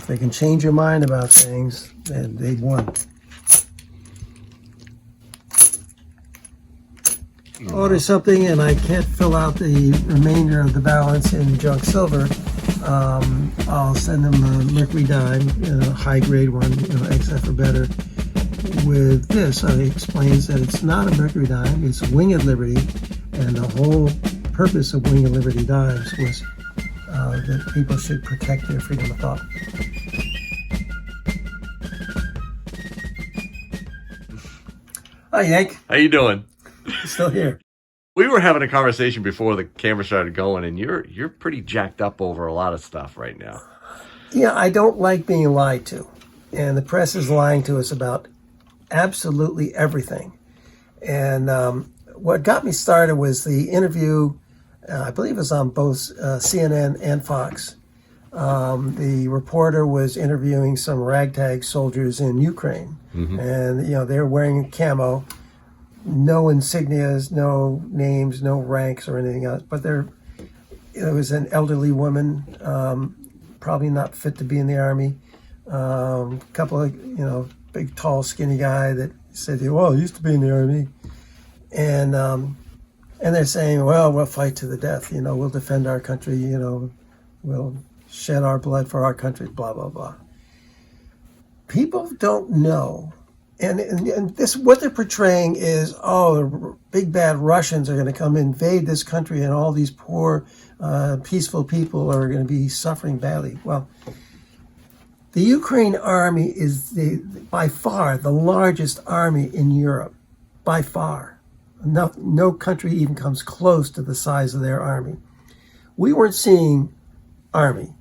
If they can change your mind about things, then they've won. Order something and I can't fill out the remainder of the balance in junk silver, I'll send them a mercury dime, a high grade one, XF or better. With this, it explains that it's not a mercury dime, it's Winged Liberty, and the whole purpose of Winged Liberty dimes was that people should protect their freedom of thought. Hi, Yank. How you doing? Still here. We were having a conversation before the camera started going, and you're pretty jacked up over a lot of stuff right now. Yeah, I don't like being lied to, and the press is lying to us about absolutely everything. And what got me started was the interview, I believe it was on both CNN and Fox. The reporter was interviewing some ragtag soldiers in Ukraine, and they're wearing camo. No insignias, no names, no ranks or anything else. But it was an elderly woman, probably not fit to be in the army. A couple of, big, tall, skinny guy that said, well, I used to be in the army. And they're saying, well, we'll fight to the death. We'll defend our country. We'll shed our blood for our country, blah, blah, blah. People don't know. And this, what they're portraying is, the big bad Russians are going to come invade this country and all these poor, peaceful people are going to be suffering badly. Well, the Ukraine army is by far the largest army in Europe, by far. No country even comes close to the size of their army. We weren't seeing army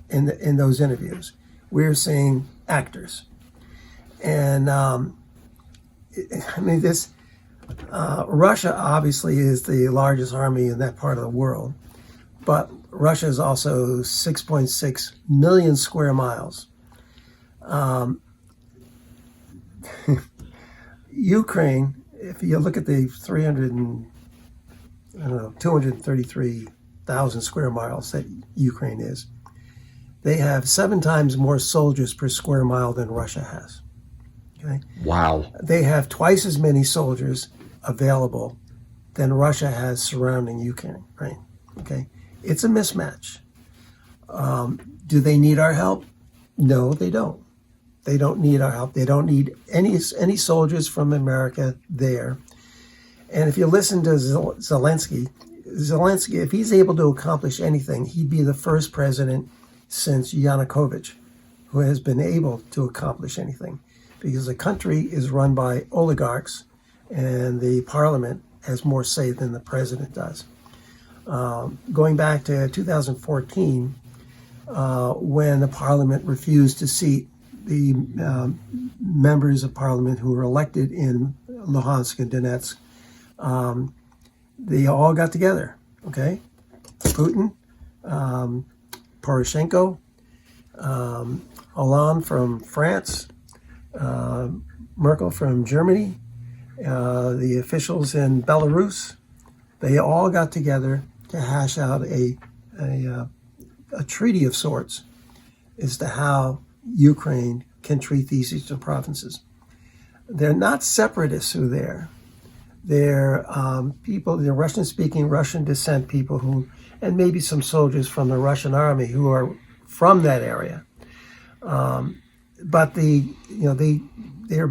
in those interviews. We were seeing actors. And Russia obviously is the largest army in that part of the world, but Russia is also 6.6 million square miles. Ukraine, if you look at the 233,000 square miles that Ukraine is, they have 7 times more soldiers per square mile than Russia has. Okay. Wow. They have twice as many soldiers available than Russia has surrounding Ukraine. Right? Okay. It's a mismatch. Do they need our help? No, they don't. They don't need our help. They don't need any soldiers from America there. And if you listen to Zelensky, if he's able to accomplish anything, he'd be the first president since Yanukovych who has been able to accomplish anything. Because the country is run by oligarchs and the parliament has more say than the president does. Going back to 2014, when the parliament refused to seat the members of parliament who were elected in Luhansk and Donetsk, they all got together, okay? Putin, Poroshenko, Hollande from France, Merkel from Germany, the officials in Belarus, they all got together to hash out a treaty of sorts as to how Ukraine can treat these eastern provinces. They're not separatists who are there. They're people, they're Russian-speaking, Russian descent people who, and maybe some soldiers from the Russian army who are from that area. But they're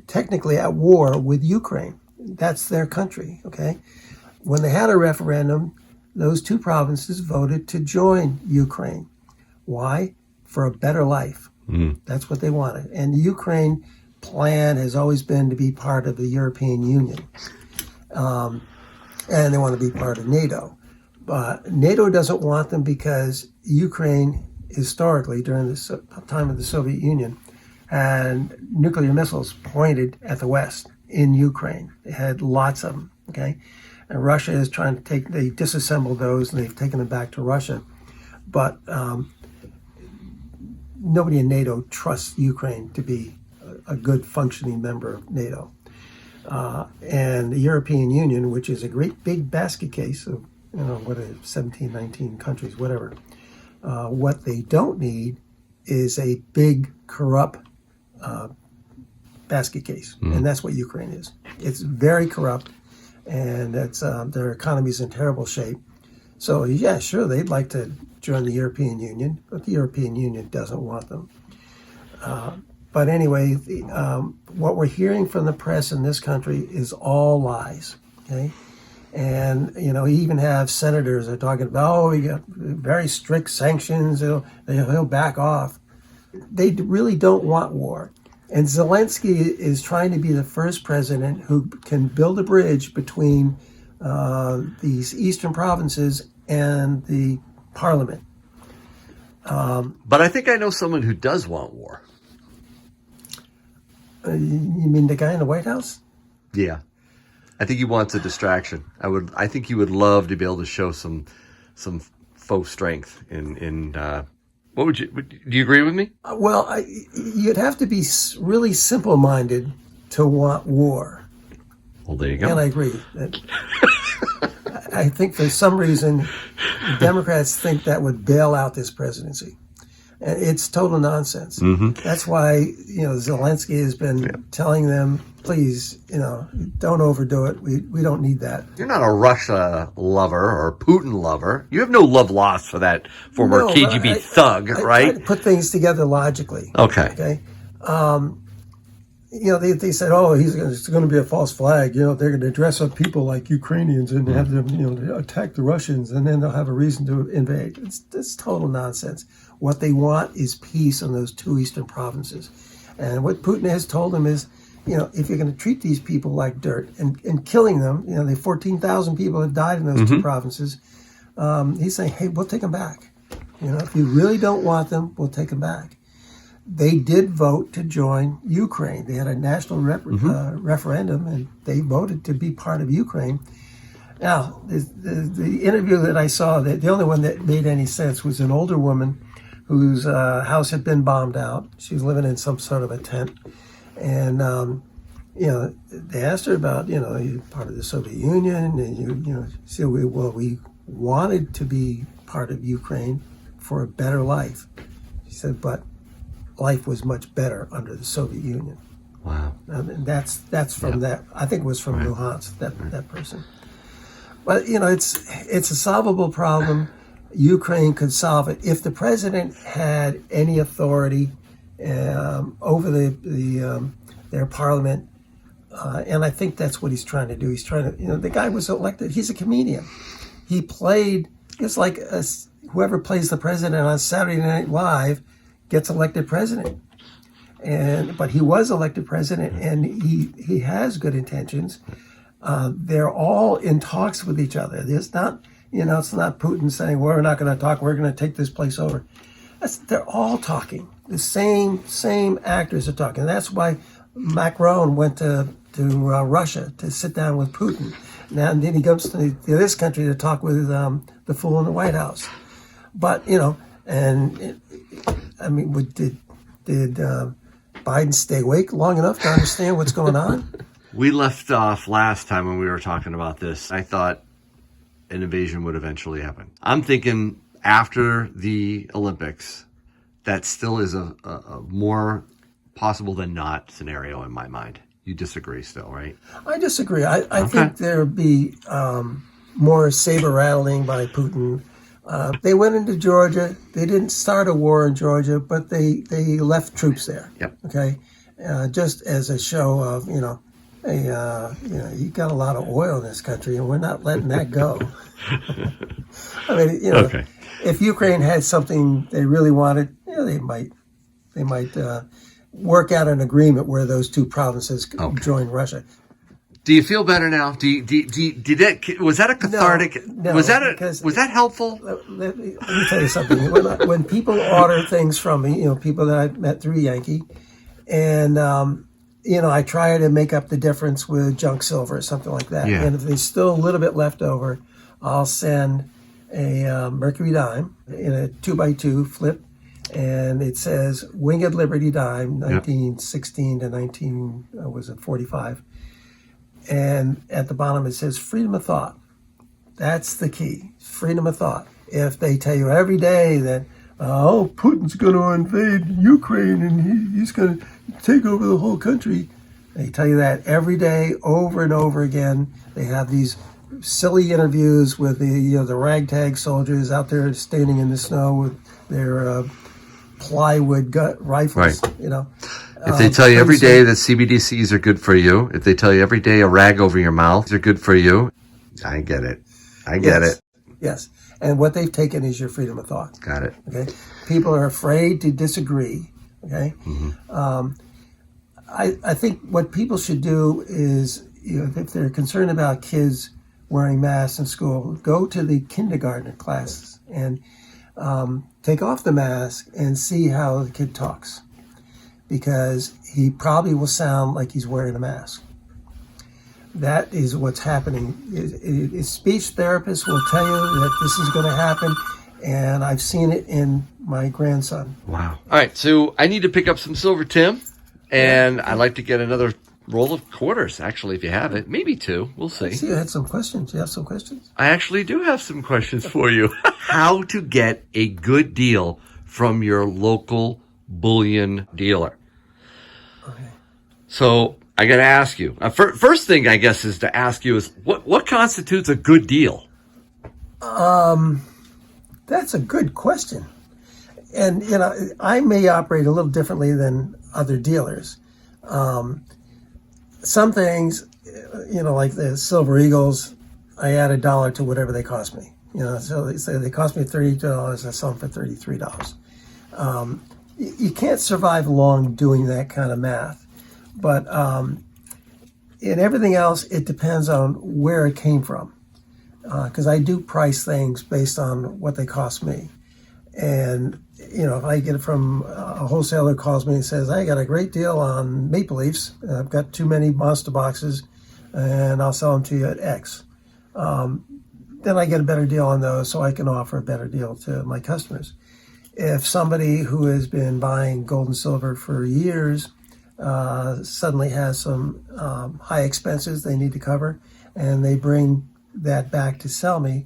technically at war with Ukraine. That's their country, okay? When they had a referendum, those 2 provinces voted to join Ukraine. Why? For a better life. That's what they wanted. And the Ukraine plan has always been to be part of the European Union. And they want to be part of NATO. But NATO doesn't want them because Ukraine, historically, during the time of the Soviet Union, had nuclear missiles pointed at the West in Ukraine. They had lots of them, okay? And Russia is trying to they disassembled those and they've taken them back to Russia. But nobody in NATO trusts Ukraine to be a good functioning member of NATO. And the European Union, which is a great big basket case of, 17, 19 countries, whatever. What they don't need is a big corrupt basket case, and that's what Ukraine is. It's very corrupt, and it's their economy's in terrible shape. So yeah, sure, they'd like to join the European Union, but the European Union doesn't want them. But anyway, what we're hearing from the press in this country is all lies. Okay, and you even have senators that are talking about, oh, we got very strict sanctions. He'll back off. They really don't want war. And Zelensky is trying to be the first president who can build a bridge between these eastern provinces and the parliament. But I think I know someone who does want war. You mean the guy in the White House? Yeah. I think he wants a distraction. I think he would love to be able to show some faux strength in what would you, do you agree with me? Well, you'd have to be really simple-minded to want war. Well, there you go. And I agree. I think for some reason, the Democrats think that would bail out this presidency. And it's total nonsense. That's why, Zelensky has been telling them, please, don't overdo it. We don't need that. You're not a Russia lover or Putin lover. You have no love lost for that former KGB thug, right? I try to put things together logically. Okay. They said, oh, it's going to be a false flag. They're going to dress up people like Ukrainians and have them, attack the Russians, and then they'll have a reason to invade. It's total nonsense. What they want is peace in those two eastern provinces. And what Putin has told them is, if you're going to treat these people like dirt and killing them, the 14,000 people have died in those two provinces, he's saying, hey, we'll take them back. If you really don't want them, we'll take them back. They did vote to join Ukraine. They had a national referendum, and they voted to be part of Ukraine. Now, the interview that I saw, the only one that made any sense was an older woman whose house had been bombed out. She was living in some sort of a tent. And, they asked her about, you're part of the Soviet Union, and she said, we wanted to be part of Ukraine for a better life. She said, but life was much better under the Soviet Union. Wow. And that's from that. I think it was from Luhansk, that person. But it's a solvable problem. Ukraine could solve it if the president had any authority over their parliament, and I think that's what he's trying to do. He's trying to. The guy was elected. He's a comedian. He played. It's like whoever plays the president on Saturday Night Live gets elected president. But he was elected president, and he has good intentions. They're all in talks with each other. There's not, it's not Putin saying, we're not going to talk, we're going to take this place over. They're all talking. The same actors are talking. That's why Macron went to Russia to sit down with Putin. Now, and then he comes to this country to talk with the fool in the White House. But, did Biden stay awake long enough to understand what's going on? We left off last time when we were talking about this. I thought an invasion would eventually happen. I'm thinking after the Olympics, that still is a more possible than not scenario in my mind. You disagree still, right? I disagree. I think there would be more saber rattling by Putin. They went into Georgia. They didn't start a war in Georgia, but they left troops there. Yep. Okay, just as a show of hey, you got a lot of oil in this country, and we're not letting that go. I mean, Okay. If Ukraine had something they really wanted, they might work out an agreement where those two provinces join Russia. Do you feel better now? Did that, was that a cathartic? No, was that helpful? Let me tell you something. When people order things from me, people that I met through Yankee, and I try to make up the difference with junk silver or something like that. Yeah. And if there's still a little bit left over, I'll send a mercury dime in a 2x2 flip, and it says Winged Liberty Dime, 1916 to 1945. And at the bottom it says freedom of thought. That's the key, freedom of thought. If they tell you every day that, oh, Putin's going to invade Ukraine and he's going to take over the whole country. They tell you that every day, over and over again. They have these silly interviews with the ragtag soldiers out there standing in the snow with their plywood rifles. Right. You know, if they tell you every day that CBDCs are good for you, if they tell you every day a rag over your mouth are good for you, I get it. I get it. Yes. And what they've taken is your freedom of thought. Got it. Okay. People are afraid to disagree. Okay. Mm-hmm. I think what people should do is, if they're concerned about kids wearing masks in school, go to the kindergarten classes and take off the mask and see how the kid talks, because he probably will sound like he's wearing a mask. That is what's happening. Speech therapists will tell you that this is going to happen, and I've seen it in my grandson. Wow. All right, so I need to pick up some silver, Tim, and I'd like to get another roll of quarters, actually, if you have it. Maybe two. We'll see. I see you had some questions. You have some questions? I actually do have some questions for you. How to get a good deal from your local bullion dealer. Okay. So I got to ask you. First thing, I guess, is to ask you is what constitutes a good deal? That's a good question. And, I may operate a little differently than other dealers. Some things, like the Silver Eagles, I add $1 to whatever they cost me. So they say they cost me $32, I sell them for $33. You can't survive long doing that kind of math. But in everything else, it depends on where it came from. Because I do price things based on what they cost me. And, if I get it from a wholesaler calls me and says, I got a great deal on Maple Leafs, I've got too many monster boxes, and I'll sell them to you at X. Then I get a better deal on those, so I can offer a better deal to my customers. If somebody who has been buying gold and silver for years suddenly has some high expenses they need to cover, and they bring that back to sell me,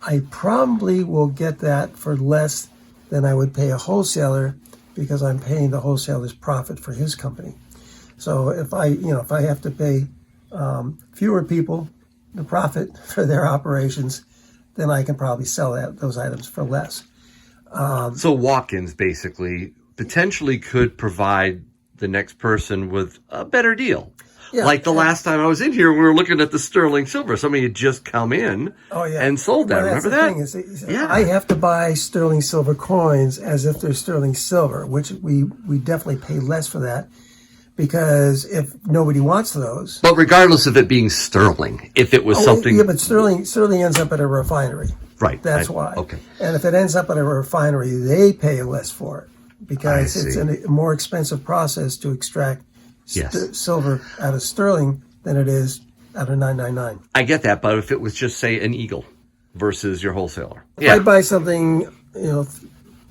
I probably will get that for less than I would pay a wholesaler, because I'm paying the wholesaler's profit for his company. So if I have to pay fewer people the profit for their operations, then I can probably sell those items for less. So walk-ins basically potentially could provide the next person with a better deal. Yeah, like the last time I was in here, we were looking at the sterling silver. Somebody had just come in and sold that. Well, Remember that? I have to buy sterling silver coins as if they're sterling silver, which we definitely pay less for that, because if nobody wants those. But regardless of it being sterling, if it was something. Yeah, but sterling ends up at a refinery. Right. That's why. Okay. And if it ends up at a refinery, they pay less for it, because it's a more expensive process to extract silver out of sterling than it is out of 999. I get that, but if it was just, say, an Eagle versus your wholesaler. If I buy something,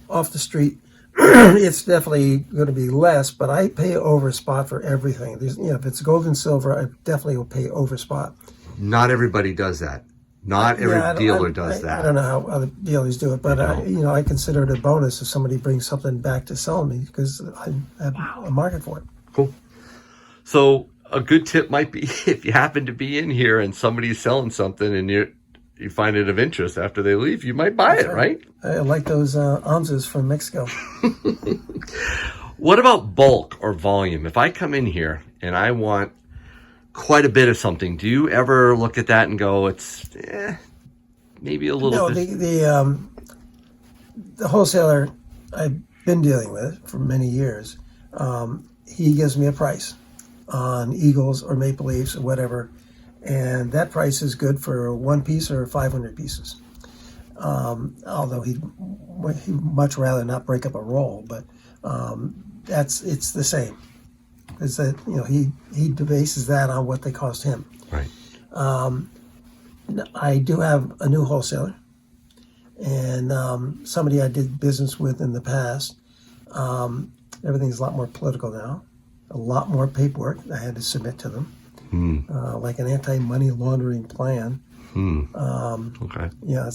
off the street, it's definitely going to be less, but I pay over spot for everything. If it's gold and silver, I definitely will pay over spot. Not everybody does that. Not every dealer does that. I don't know how other dealers do it, but I consider it a bonus if somebody brings something back to sell me, because I have a market for it. Cool. So a good tip might be, if you happen to be in here and somebody's selling something and you find it of interest after they leave, you might buy it, right? I like those ounces from Mexico. What about bulk or volume? If I come in here and I want quite a bit of something, do you ever look at that and go, it's maybe a little bit? No, the wholesaler I've been dealing with for many years, he gives me a price on Eagles or Maple Leafs or whatever, and that price is good for one piece or 500 pieces. Although he'd much rather not break up a roll, but it's the same. Is that he bases that on what they cost him. Right. I do have a new wholesaler, and somebody I did business with in the past. Everything's a lot more political now. A lot more paperwork I had to submit to them, like an anti-money laundering plan. Okay. Yeah,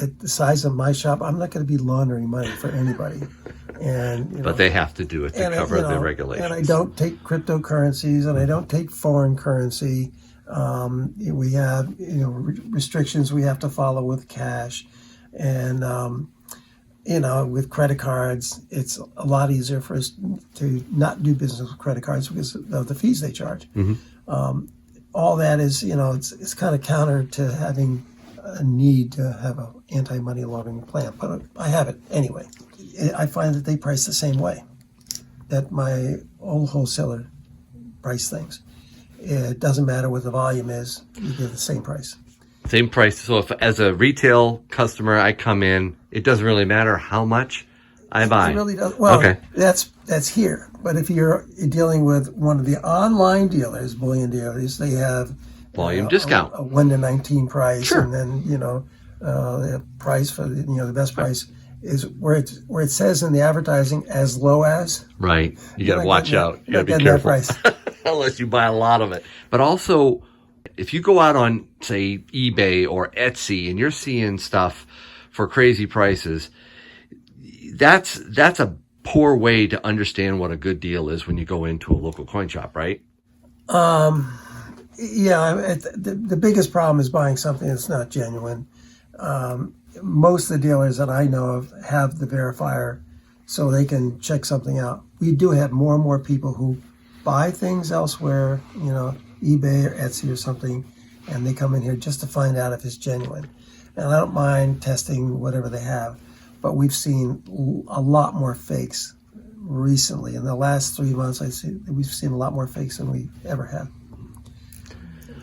at the size of my shop, I'm not going to be laundering money for anybody. And But they have to do it to cover the regulations. And I don't take cryptocurrencies, and I don't take foreign currency. We have restrictions we have to follow with cash, and with credit cards, it's a lot easier for us to not do business with credit cards because of the fees they charge. All that is, it's kind of counter to having a need to have an anti-money laundering plan, but I have it anyway. I find that they price the same way that my old wholesaler price things. It doesn't matter what the volume is; you get the same price. Same price. So if as a retail customer I come in, it doesn't really matter how much I buy. It really does. Well, okay. That's here. But if you're dealing with one of the online dealers, Bullion dealers, they have volume discount, a 1 to 19 price, sure. And then the price for the best price is where it says in the advertising as low as. Right. You got to watch out. You got to be careful. careful. Unless you buy a lot of it. But also, if you go out on, say, eBay or Etsy and you're seeing stuff for crazy prices, that's a poor way to understand what a good deal is when you go into a local coin shop, right? Yeah, the biggest problem is buying something that's not genuine. Most of the dealers that I know of have the verifier so they can check something out. We do have more and more people who buy things elsewhere, eBay or Etsy or something, and they come in here just to find out if it's genuine. And I don't mind testing whatever they have, but we've seen a lot more fakes recently. In the last 3 months, we've seen a lot more fakes than we ever have.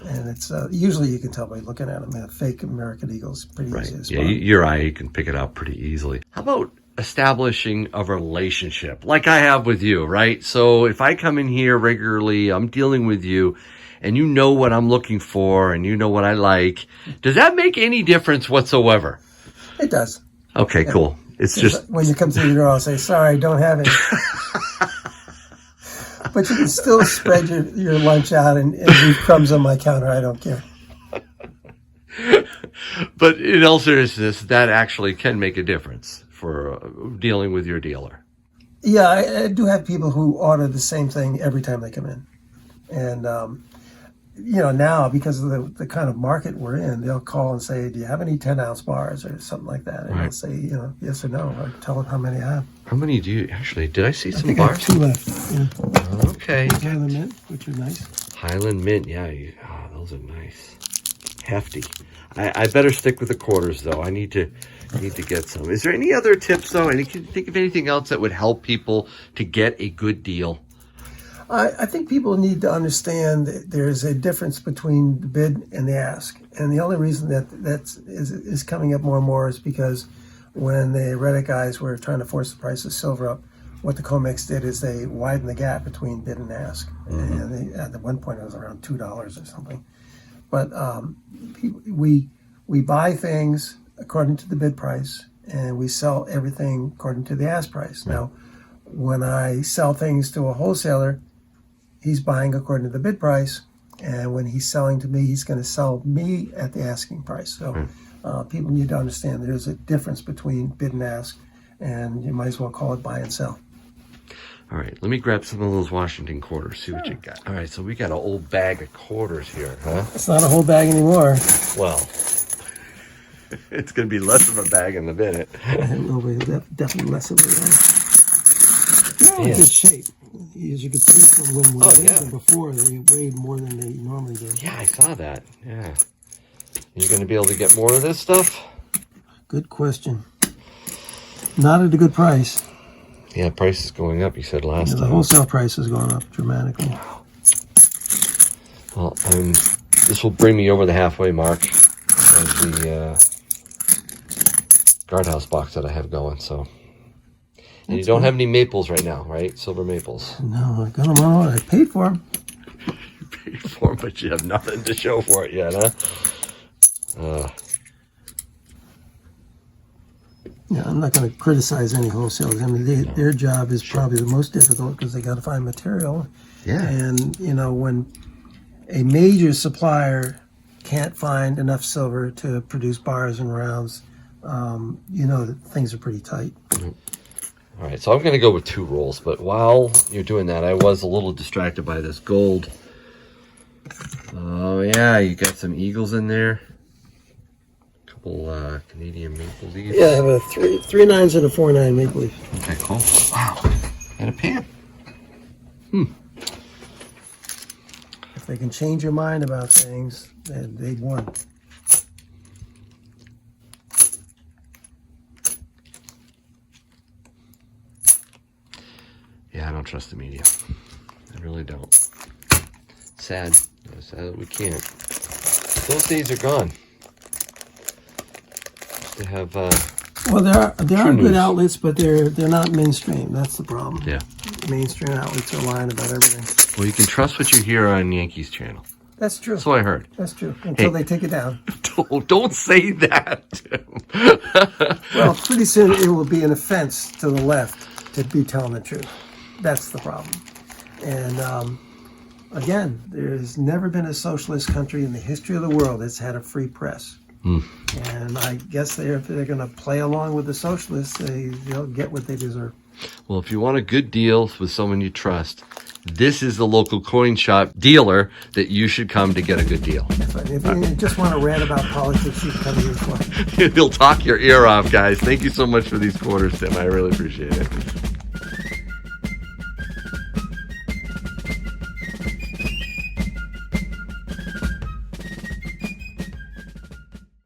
And it's usually you can tell by looking at them. A fake American Eagle is pretty easy to spot. Yeah, your eye, you can pick it out pretty easily. How about establishing a relationship like I have with you, right? So if I come in here regularly, I'm dealing with you, and you know what I'm looking for, and you know what I like. Does that make any difference whatsoever? It does. Okay, yeah. Cool. It's just when you come to the door, I'll say, "Sorry, I don't have it." But you can still spread your lunch out and leave crumbs on my counter. I don't care. But in all seriousness, that actually can make a difference for dealing with your dealer. Yeah, I do have people who order the same thing every time they come in. And, now because of the kind of market we're in, they'll call and say, "Do you have any 10-ounce bars?" or something like that. And I'll say, yes or no. I tell them how many I have. How many do you actually? Did I see some think bars? I have 2 left. Yeah. Okay. Highland Mint, which are nice. Highland Mint, yeah. Those are nice. Hefty. I better stick with the quarters, though. I need to get some. Is there any other tips, though? And can you think of anything else that would help people to get a good deal? I think people need to understand that there's a difference between the bid and the ask. And the only reason that is coming up more and more is because when the Reddit guys were trying to force the price of silver up, what the COMEX did is they widened the gap between bid and ask. Mm-hmm. And at one point it was around $2 or something. But we buy things according to the bid price, and we sell everything according to the ask price. Right. Now, when I sell things to a wholesaler, he's buying according to the bid price, and when he's selling to me, he's going to sell me at the asking price. So people need to understand there's a difference between bid and ask, and you might as well call it buy and sell. All right, let me grab some of those Washington quarters, see what you got. All right, so we got an old bag of quarters here, huh? It's not a whole bag anymore. Well, it's going to be less of a bag in a minute. Definitely less of a bag. They're in good shape. As you can see from when we weighed them before, they weighed more than they normally do. Yeah, I saw that. Yeah. You going to be able to get more of this stuff? Good question. Not at a good price. Yeah, price is going up, you said last time. The wholesale price has gone up dramatically. Wow. Well, this will bring me over the halfway mark of the guardhouse box that I have going, so... And you don't have any maples right now, right? Silver maples. No, I got them all. I paid for them. You paid for them, but you have nothing to show for it yet, huh? Yeah, I'm not going to criticize any wholesalers. I mean, their job is probably the most difficult because they got to find material. Yeah. And, when a major supplier can't find enough silver to produce bars and rounds, you know that things are pretty tight. All right, so I'm going to go with 2 rolls, but while you're doing that, I was a little distracted by this gold. Oh yeah, you got some eagles in there. A couple Canadian maple leaves. Yeah, I have a three nines and a 4-9 maple leaf. Okay, cool. Wow, and a pan. If they can change your mind about things, then they've won. Yeah, I don't trust the media. I really don't. Sad. Sad that we can't. Those days are gone. They have. Well, there are True good news. outlets, but they're not mainstream. That's the problem. Yeah. Mainstream outlets are lying about everything. Well, you can trust what you hear on Yankee's channel. That's true. That's what I heard. That's true. Until Hey. they take it down. Don't say that. Well, pretty soon it will be an offense to the left to be telling the truth. That's the problem. And again, there's never been a socialist country in the history of the world that's had a free press. And I guess if they're going to play along with the socialists, they'll get what they deserve. Well, if you want a good deal with someone you trust, this is the local coin shop dealer that you should come to get a good deal. But if you just want to rant about politics, you can come here for. He'll talk your ear off, guys. Thank you so much for these quarters, Tim. I really appreciate it.